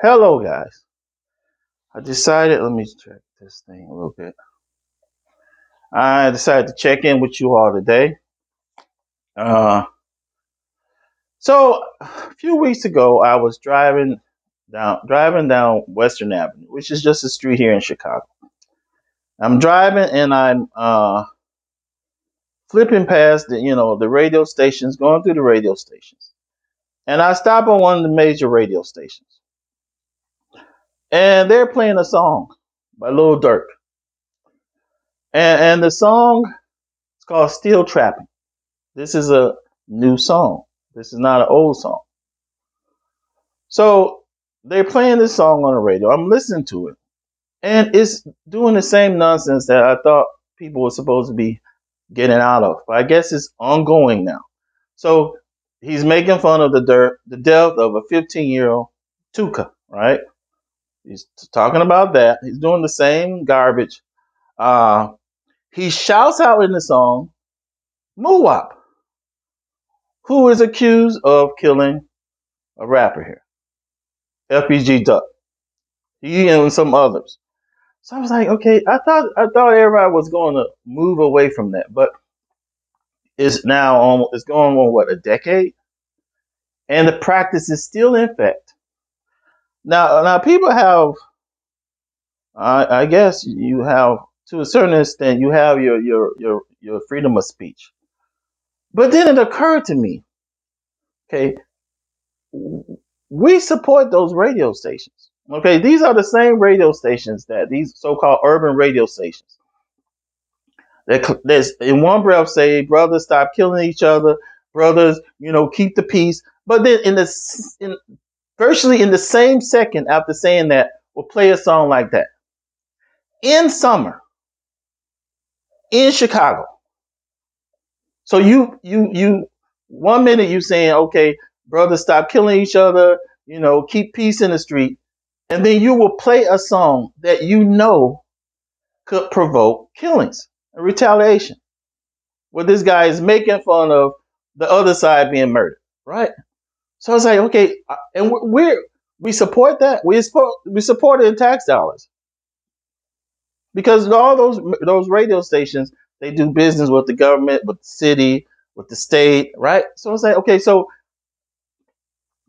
Hello, guys. I decided, let me check this thing a little bit. I decided to check in with you all today. Uh, so a few weeks ago, I was driving down Western Avenue, which is just a street here in Chicago. I'm driving and I'm flipping past the radio stations, going through the radio stations, and I stop on one of the major radio stations, and they're playing a song by Lil Durk, and the song is called "Steel Trapping." This is a new song. This is not an old song. So they're playing this song on the radio. I'm listening to it. And it's doing the same nonsense that I thought people were supposed to be getting out of. But I guess it's ongoing now. So he's making fun of the death of a 15-year-old Tuka, right? He's talking about that. He's doing the same garbage. Uh, he shouts out in the song, Muwap, who is accused of killing a rapper here, FPG Duck. He and some others. So I was like, okay, I thought everybody was going to move away from that, but it's going on what, a decade, and the practice is still in effect. Now people have, I guess you have, to a certain extent, you have your freedom of speech. But then it occurred to me, okay, we support those radio stations. Okay, these are the same radio stations that these so-called urban radio stations. There's in one breath say, brothers, stop killing each other. Brothers, keep the peace. But then in virtually in the same second after saying that, we'll play a song like that in summer in Chicago. So you 1 minute you saying, okay, brothers, stop killing each other. Keep peace in the street, and then you will play a song that could provoke killings and retaliation, where this guy is making fun of the other side being murdered, right? So I was like, okay, and we support that. We support it in tax dollars because all those radio stations, they do business with the government, with the city, with the state, right? So I was like, okay, so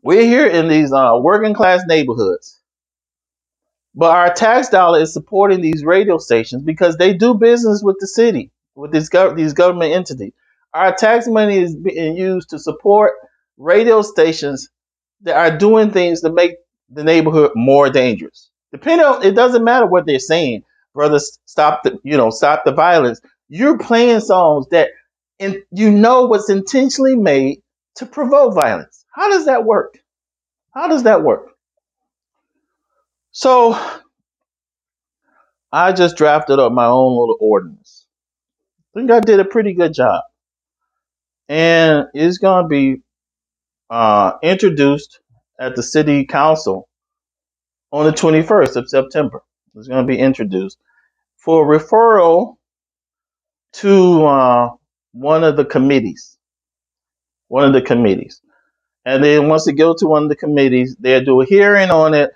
we're here in these working class neighborhoods, but our tax dollar is supporting these radio stations because they do business with the city, with these government entities. Our tax money is being used to support radio stations that are doing things to make the neighborhood more dangerous. Depending on, it doesn't matter what they're saying, brothers, stop the violence. You're playing songs that, and was intentionally made to provoke violence. How does that work? How does that work? So I just drafted up my own little ordinance. I think I did a pretty good job, and it's going to be introduced at the city council on the 21st of September. It's going to be introduced for referral to one of the committees. One of the committees. And then once it goes to one of the committees, they'll do a hearing on it.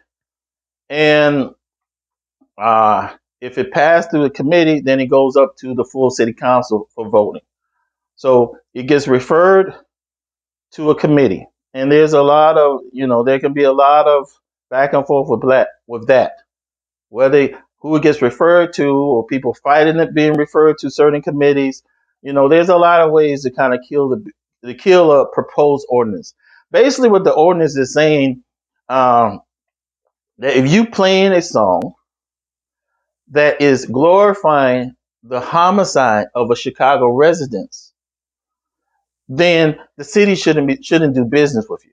And if it passed through the committee, then it goes up to the full city council for voting. So it gets referred to a committee. And there's a lot of, there can be a lot of back and forth with that. Whether who it gets referred to, or people fighting it being referred to certain committees. There's a lot of ways to kind of kill a proposed ordinance. Basically, what the ordinance is saying, that if you playing a song that is glorifying the homicide of a Chicago resident, then the city shouldn't do business with you.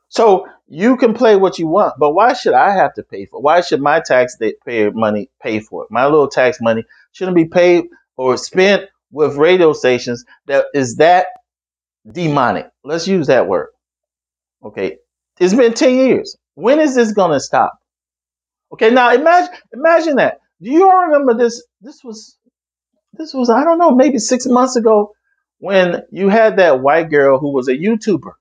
So you can play what you want, but why should I have to pay for it? Why should my taxpayer money pay for it? My little tax money shouldn't be paid or spent with radio stations that is that demonic. Let's use that word. Okay. It's been 10 years. When is this going to stop? Okay. Now imagine that. Do you all remember this? This was, I don't know, maybe 6 months ago when you had that white girl who was a YouTuber.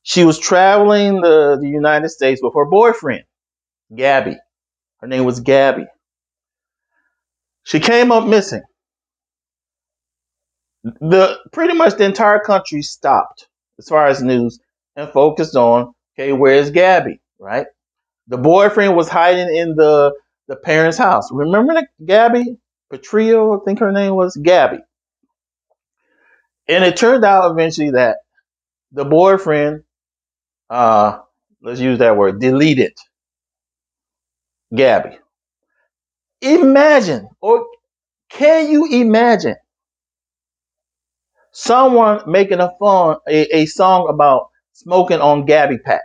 She was traveling the United States with her boyfriend, Gabby. Her name was Gabby. She came up missing. Pretty much the entire country stopped as far as news and focused on, okay, where's Gabby, right? The boyfriend was hiding in the parents' house. Remember that Gabby Petrillo, I think her name was Gabby. And it turned out eventually that the boyfriend, uh, let's use that word, deleted Gabby. Imagine, or can you imagine someone making a song about smoking on Gabby Pack?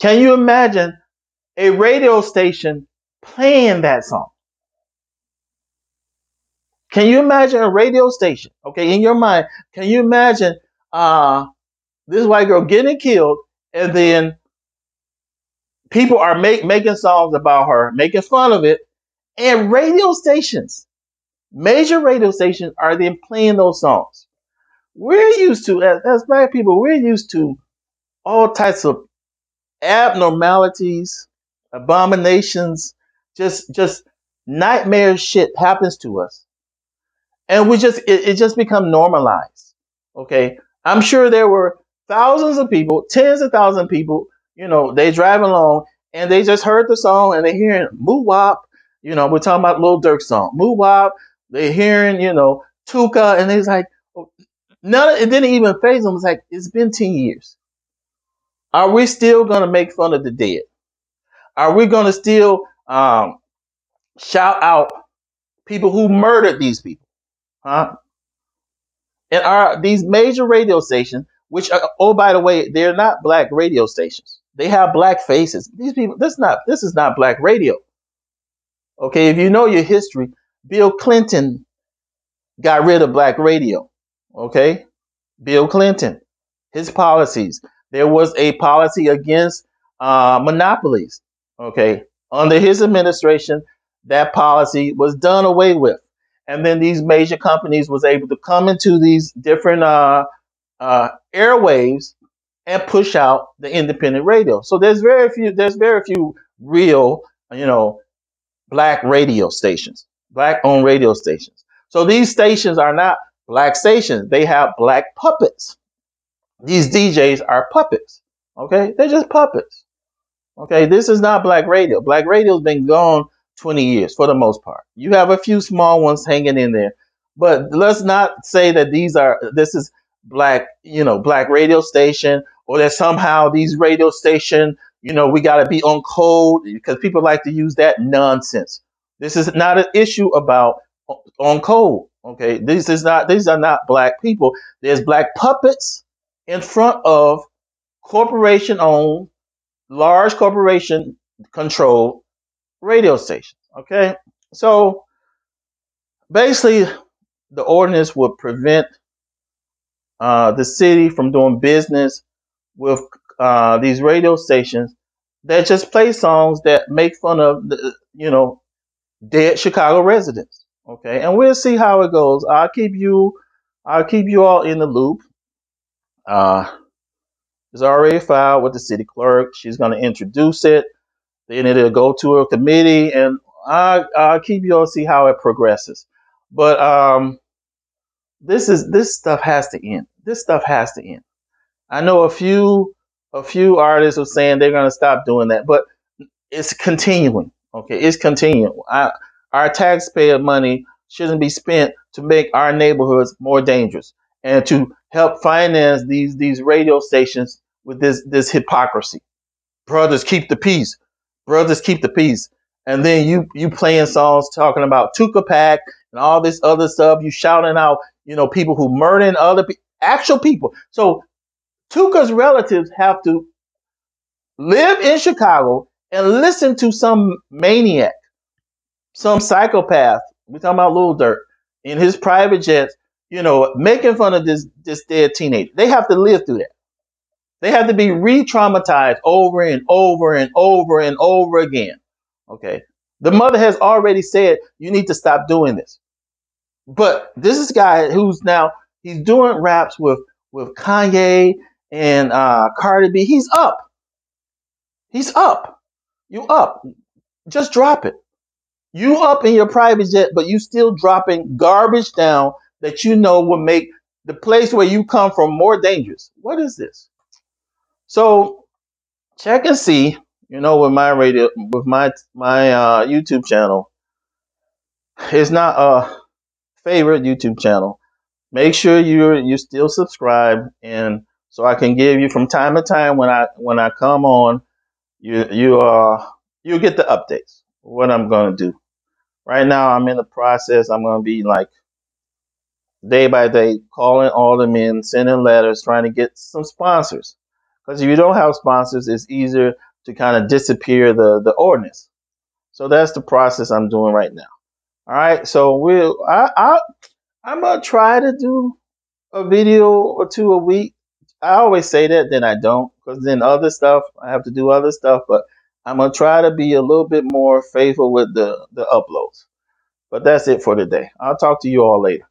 Can you imagine a radio station playing that song? Can you imagine a radio station? Okay, in your mind, can you imagine this white girl getting killed, and then people are making songs about her, making fun of it, and radio stations, major radio stations, are then playing those songs? We're used to, as black people, we're used to all types of abnormalities, abominations, just nightmare shit happens to us, and it just become normalized. Okay, I'm sure there were thousands of people, tens of thousands of people. They drive along and they just heard the song and they hearing moo wop. We're talking about Lil Durk song moo wop. They hearing Tuka, and it's like, oh, it didn't even phase them. It's like, it's been 10 years. Are we still gonna make fun of the dead? Are we gonna still shout out people who murdered these people? Huh? And are these major radio stations, which oh, by the way, they're not black radio stations. They have black faces. These people, this is not black radio. Okay, if you know your history, Bill Clinton got rid of black radio. Okay, Bill Clinton, his policies. There was a policy against monopolies. Okay, under his administration, that policy was done away with, and then these major companies was able to come into these different airwaves and push out the independent radio. So there's very few real, black radio stations, black owned radio stations. So these stations are not black stations. They have black puppets. These DJs are puppets. Okay, they're just puppets. Okay, this is not black radio. Black radio's been gone 20 years for the most part. You have a few small ones hanging in there, but let's not say that this is black, black radio station, or that somehow these radio station, we got to be on code, because people like to use that nonsense. This is not an issue about on code. Okay, these are not black people. There's black puppets in front of corporation owned, large corporation controlled radio stations. Okay, so basically, the ordinance would prevent the city from doing business with these radio stations that just play songs that make fun of dead Chicago residents. Okay, and we'll see how it goes. I'll keep you all in the loop. It's already filed with the city clerk. She's going to introduce it. Then it'll go to a committee, and I'll keep you all, see how it progresses. But this stuff has to end. This stuff has to end. I know a few artists are saying they're going to stop doing that, but it's continuing. Okay, it's continuing. Our taxpayer money shouldn't be spent to make our neighborhoods more dangerous and to help finance these radio stations with this hypocrisy. Brothers, keep the peace. Brothers, keep the peace. And then you playing songs talking about Tuka Pack and all this other stuff. You shouting out, people who murdering actual people. So Tuka's relatives have to live in Chicago and listen to some maniac, some psychopath. We're talking about Lil Durk in his private jets, making fun of this dead teenager. They have to live through that. They have to be re-traumatized over and over and over and over again. Okay. The mother has already said, you need to stop doing this. But this is a guy who's now, he's doing raps with Kanye And Cardi B, he's up. He's up. You up. Just drop it. You up in your private jet, but you still dropping garbage down that you know will make the place where you come from more dangerous. What is this? So check and see, with my radio, with my YouTube channel. It's not a favorite YouTube channel. Make sure you still subscribe, and so I can give you from time to time when I come on, you get the updates. What I'm gonna do right now, I'm in the process. I'm gonna be like day by day calling all the men, sending letters, trying to get some sponsors. Because if you don't have sponsors, it's easier to kind of disappear the ordinance. So that's the process I'm doing right now. All right, so I'm gonna try to do a video or two a week. I always say that, then I don't, because then other stuff I have to do other stuff. But I'm gonna try to be a little bit more faithful with the uploads. But that's it for today. I'll talk to you all later.